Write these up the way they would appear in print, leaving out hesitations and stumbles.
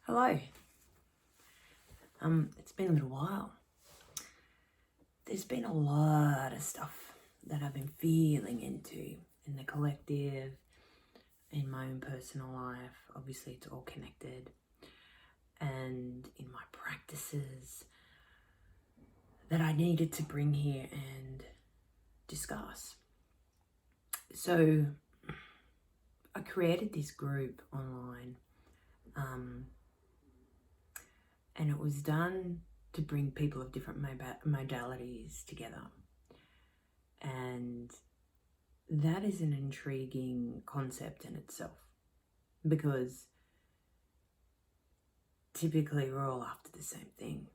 Hello. It's been a little while. There's been a lot of stuff that I've been feeling into in the collective, in my own personal life. Obviously, it's all connected. And in my practices that I needed to bring here and discuss. So I created this group online. And it was done to bring people of different modalities together. And that is an intriguing concept in itself, because typically we're all after the same thing.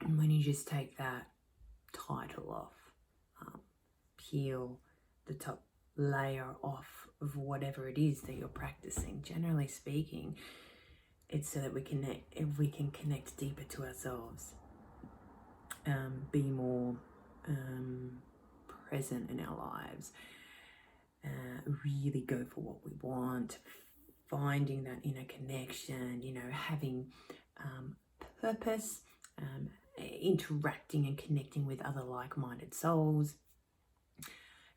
And when you just take that title off, peel the top layer off of whatever it is that you're practicing, generally speaking, it's so that we can connect deeper to ourselves, be more present in our lives, really go for what we want, finding that inner connection, having purpose, interacting and connecting with other like-minded souls,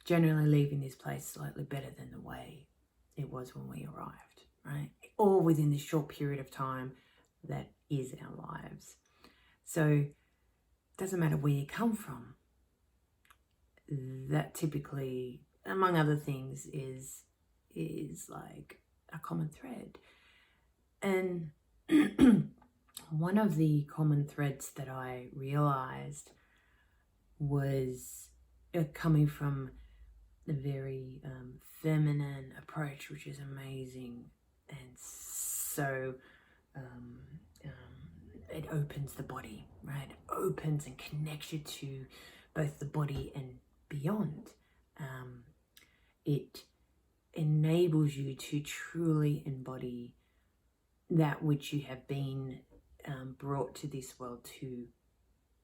generally leaving this place slightly better than the way it was when we arrived, right? All within this short period of time that is our lives. So it doesn't matter where you come from. That typically, among other things, is like a common thread. And one of the common threads that I realized was coming from a very feminine approach, which is amazing. And so it opens the body, right? It opens and connects you to both the body and beyond. It enables you to truly embody that which you have been brought to this world to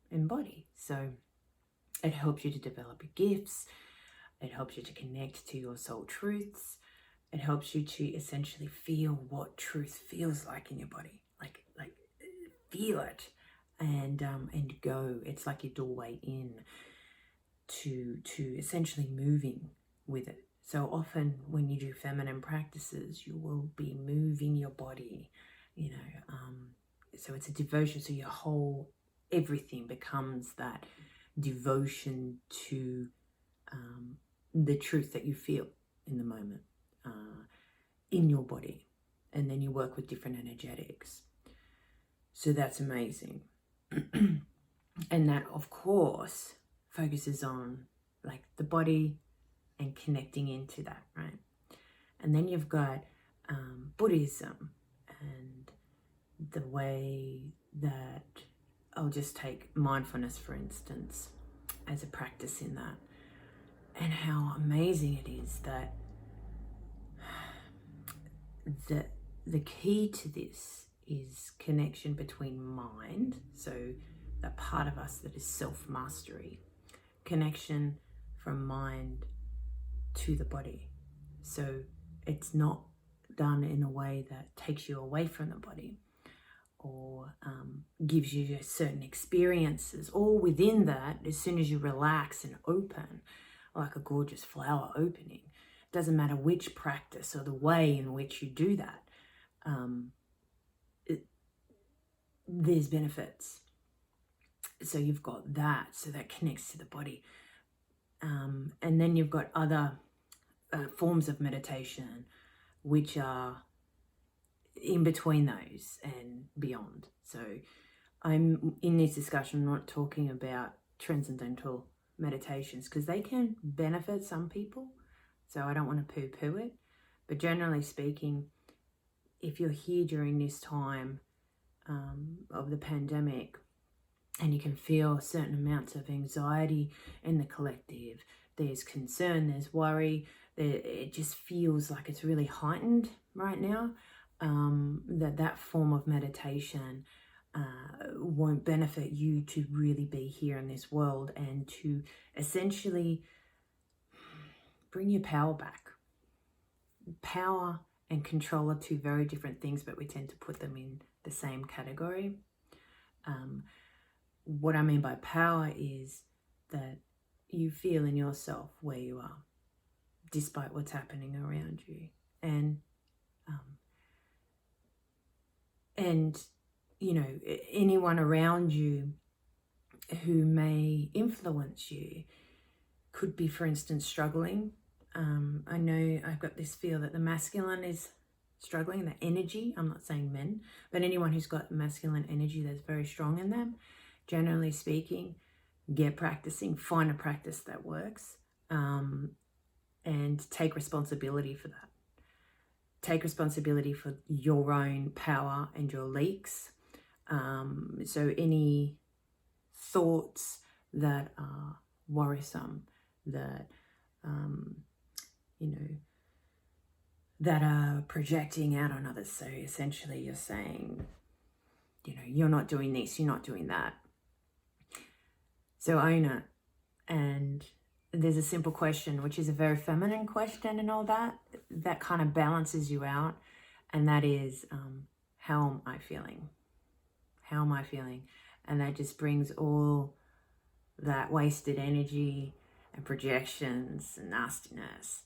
embody. So it helps you to develop your gifts. It helps you to connect to your soul truths. It helps you to essentially feel what truth feels like in your body, like feel it, and go. It's like your doorway in to essentially moving with it. So often when you do feminine practices, you will be moving your body, so it's a devotion. So your whole everything becomes that devotion to the truth that you feel in the moment, in your body. And then you work with different energetics. So that's amazing. And that, of course, focuses on like the body and connecting into that, right? And then you've got Buddhism, and the way that, I'll just take mindfulness, for instance, as a practice in that, and how amazing it is that the key to this is connection between mind, so that part of us that is self-mastery, connection from mind to the body. So it's not done in a way that takes you away from the body or gives you certain experiences. All within that, as soon as you relax and open, like a gorgeous flower opening, it doesn't matter which practice or the way in which you do that, there's benefits. So you've got that, so that connects to the body. And then you've got other forms of meditation, which are in between those and beyond. So I'm in this discussion not talking about transcendental meditations, because they can benefit some people, so I don't want to poo-poo it. But generally speaking, if you're here during this time of the pandemic, and you can feel certain amounts of anxiety in the collective, there's concern, there's worry, it just feels like it's really heightened right now, that form of meditation won't benefit you to really be here in this world and to essentially bring your power back. Power and control are two very different things, but we tend to put them in the same category. What I mean by power is that you feel in yourself where you are, despite what's happening around you. And you know, anyone around you who may influence you could be, for instance, struggling. I know I've got this feel that the masculine is struggling, the energy. I'm not saying men, but anyone who's got masculine energy that's very strong in them, generally speaking, get practicing, find a practice that works, and take responsibility for that. Take responsibility for your own power and your leaks. So any thoughts that are worrisome, that you know, that are projecting out on others. So essentially you're saying, you know, you're not doing this, you're not doing that. So own it. And there's a simple question, which is a very feminine question and all that, that kind of balances you out. And that is, how am I feeling? How am I feeling? And that just brings all that wasted energy and projections and nastiness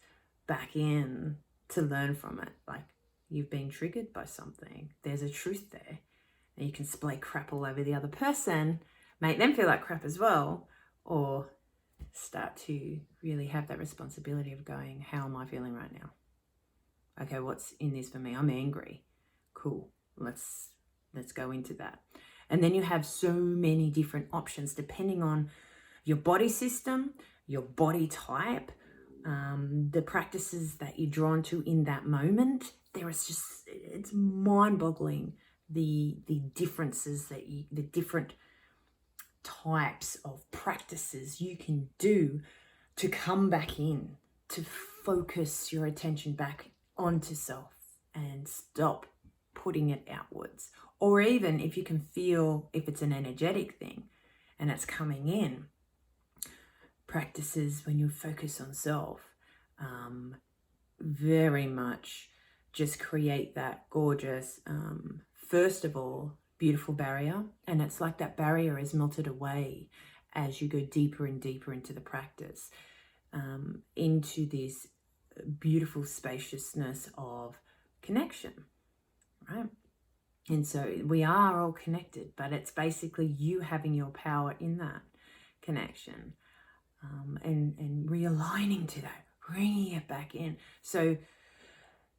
back in to learn from it. Like, you've been triggered by something. There's a truth there. And you can splay crap all over the other person, make them feel like crap as well, or start to really have that responsibility of going, how am I feeling right now? Okay, what's in this for me? I'm angry. Cool. Let's go into that. And then you have so many different options depending on your body system, your body type, the practices that you're drawn to in that moment. It's mind-boggling the differences the different types of practices you can do to come back in, to focus your attention back onto self and stop putting it outwards. Or even if you can feel, if it's an energetic thing and it's coming in, practices when you focus on self, very much just create that gorgeous, first of all, beautiful barrier. And it's like that barrier is melted away as you go deeper and deeper into the practice, into this beautiful spaciousness of connection, right? And so we are all connected, but it's basically you having your power in that connection, and realigning to that, bringing it back in. So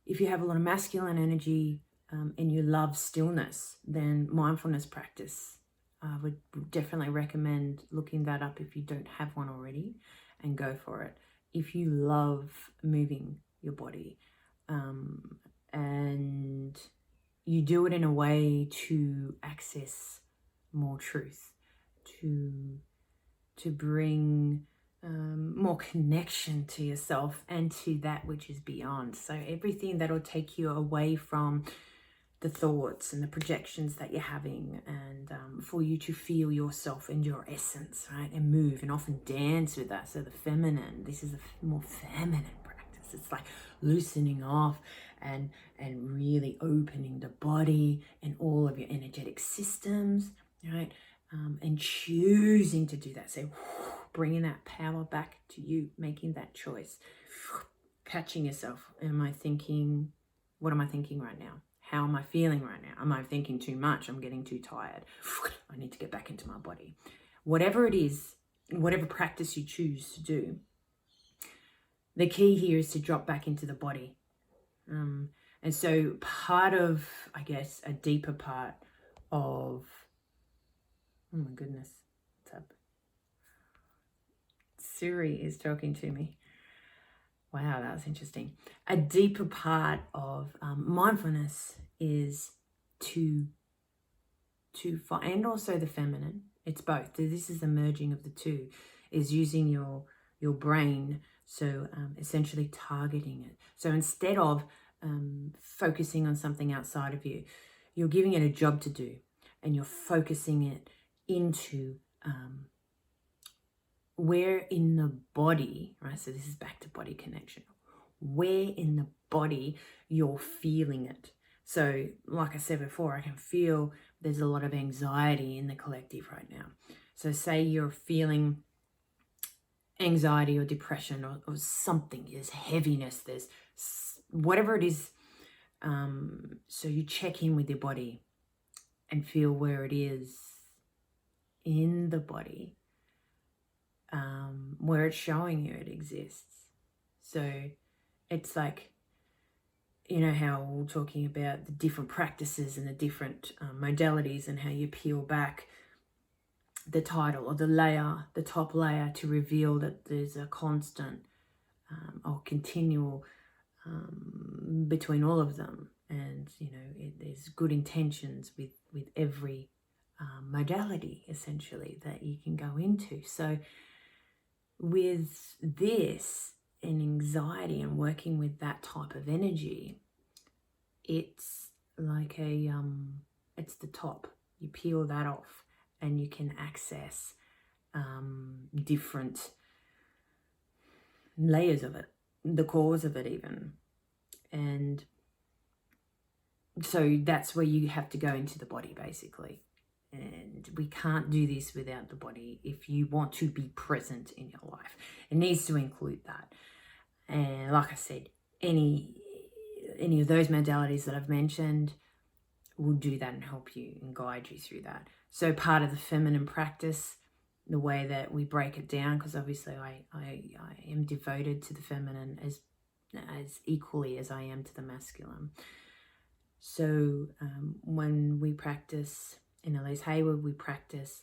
if you have a lot of masculine energy, and you love stillness, then mindfulness practice, I would definitely recommend looking that up if you don't have one already, and go for it. If you love moving your body, and you do it in a way to access more truth, to bring more connection to yourself and to that which is beyond. So everything that will take you away from the thoughts and the projections that you're having, and for you to feel yourself and your essence, right? And move and often dance with that. So the feminine, this is a more feminine practice. It's like loosening off and really opening the body and all of your energetic systems, right? And choosing to do that. So bringing that power back to you, making that choice, catching yourself. What am I thinking right now? How am I feeling right now? Am I thinking too much? I'm getting too tired. I need to get back into my body. Whatever it is, whatever practice you choose to do, the key here is to drop back into the body. And so part of, I guess, a deeper part of, oh my goodness, what's up? Siri is talking to me. Wow, that was interesting. A deeper part of mindfulness is to find, and also the feminine. It's both. This is the merging of the two, is using your brain. So essentially targeting it. So instead of focusing on something outside of you, you're giving it a job to do, and you're focusing it into where in the body, right? So this is back to body connection. where in the body you're feeling it. So like I said before, I can feel there's a lot of anxiety in the collective right now. So say you're feeling anxiety or depression or something, there's heaviness, there's whatever it is. So you check in with your body and feel where it is in the body, where it's showing you it exists. So it's like, you know how we're talking about the different practices and the different modalities, and how you peel back the title or the layer, the top layer, to reveal that there's a constant or continual between all of them. And, you know, there's good intentions with every modality, essentially, that you can go into. So with this and anxiety and working with that type of energy, it's like it's the top. You peel that off and you can access different layers of it, the cause of it even. And so that's where you have to go into the body, basically. And we can't do this without the body if you want to be present in your life. It needs to include that. And like I said, any of those modalities that I've mentioned will do that and help you and guide you through that. So part of the feminine practice, the way that we break it down, because obviously I am devoted to the feminine as equally as I am to the masculine. So when we practice in Elise Hayward, we practice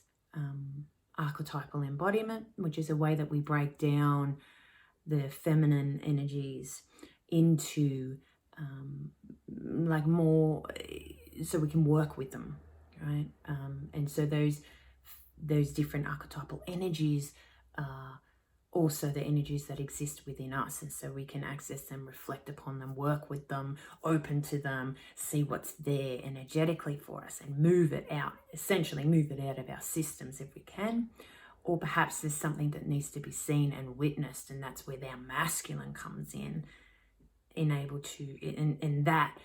archetypal embodiment, which is a way that we break down the feminine energies into like more, so we can work with them, right? And so those different archetypal energies are also the energies that exist within us, and so we can access them, reflect upon them, work with them, open to them, see what's there energetically for us, and move it out, essentially move it out of our systems if we can. Or perhaps there's something that needs to be seen and witnessed, and that's where our masculine comes in able to, and that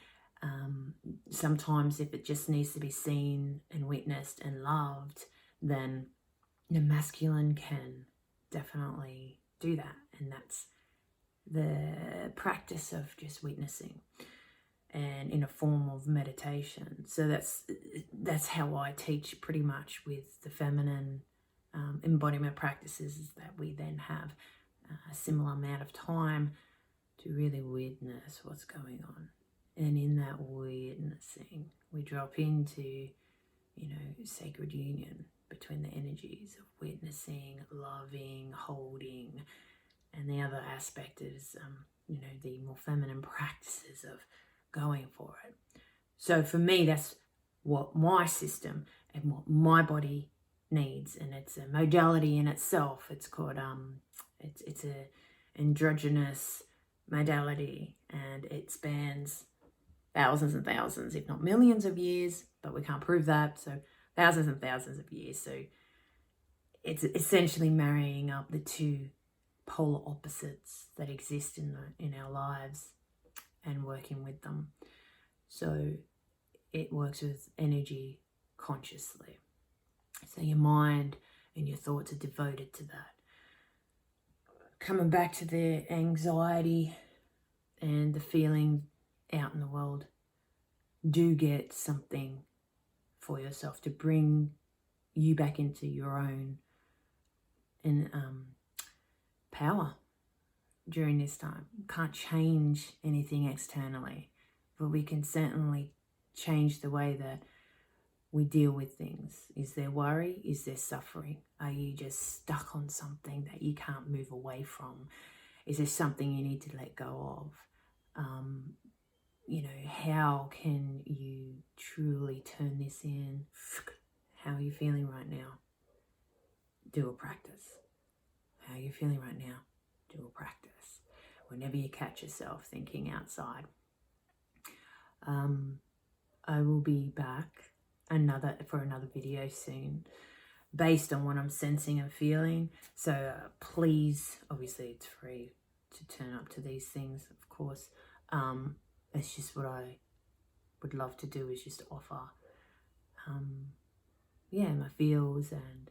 sometimes if it just needs to be seen and witnessed and loved, then the masculine can definitely do that. And that's the practice of just witnessing, and in a form of meditation. So that's how I teach pretty much with the feminine embodiment practices, is that we then have a similar amount of time to really witness what's going on. And in that witnessing, we drop into, you know, sacred union between the energies of witnessing, loving, holding. And the other aspect is, you know, the more feminine practices of going for it. So for me, that's what my system and what my body needs. And it's a modality in itself. It's called, it's a androgynous modality, and it spans thousands and thousands, if not millions of years, but we can't prove that. So thousands and thousands of years. So it's essentially marrying up the two polar opposites that exist in our lives and working with them. So it works with energy consciously. So your mind and your thoughts are devoted to that. Coming back to the anxiety and the feeling out in the world, do get something for yourself to bring you back into your own power during this time. Can't change anything externally, but we can certainly change the way that we deal with things. Is there worry? Is there suffering? Are you just stuck on something that you can't move away from? Is there something you need to let go of? You know, how can you truly turn this in? How are you feeling right now? Do a practice. How are you feeling right now? Do a practice. Whenever you catch yourself thinking outside. I will be back for another video soon, based on what I'm sensing and feeling. So please, obviously it's free to turn up to these things, of course. It's just what I would love to do, is just offer my feels and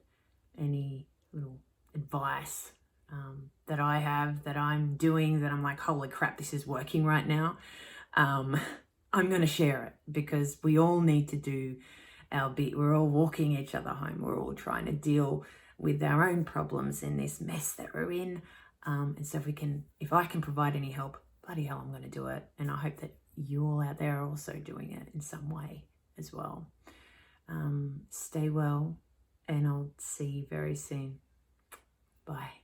any little advice that I have, that I'm doing, that I'm like, holy crap, this is working right now. I'm going to share it, because we all need to do our bit. We're all walking each other home. We're all trying to deal with our own problems in this mess that we're in. And so if I can provide any help, bloody hell, I'm going to do it. And I hope that you all out there are also doing it in some way as well. Stay well, and I'll see you very soon. Bye.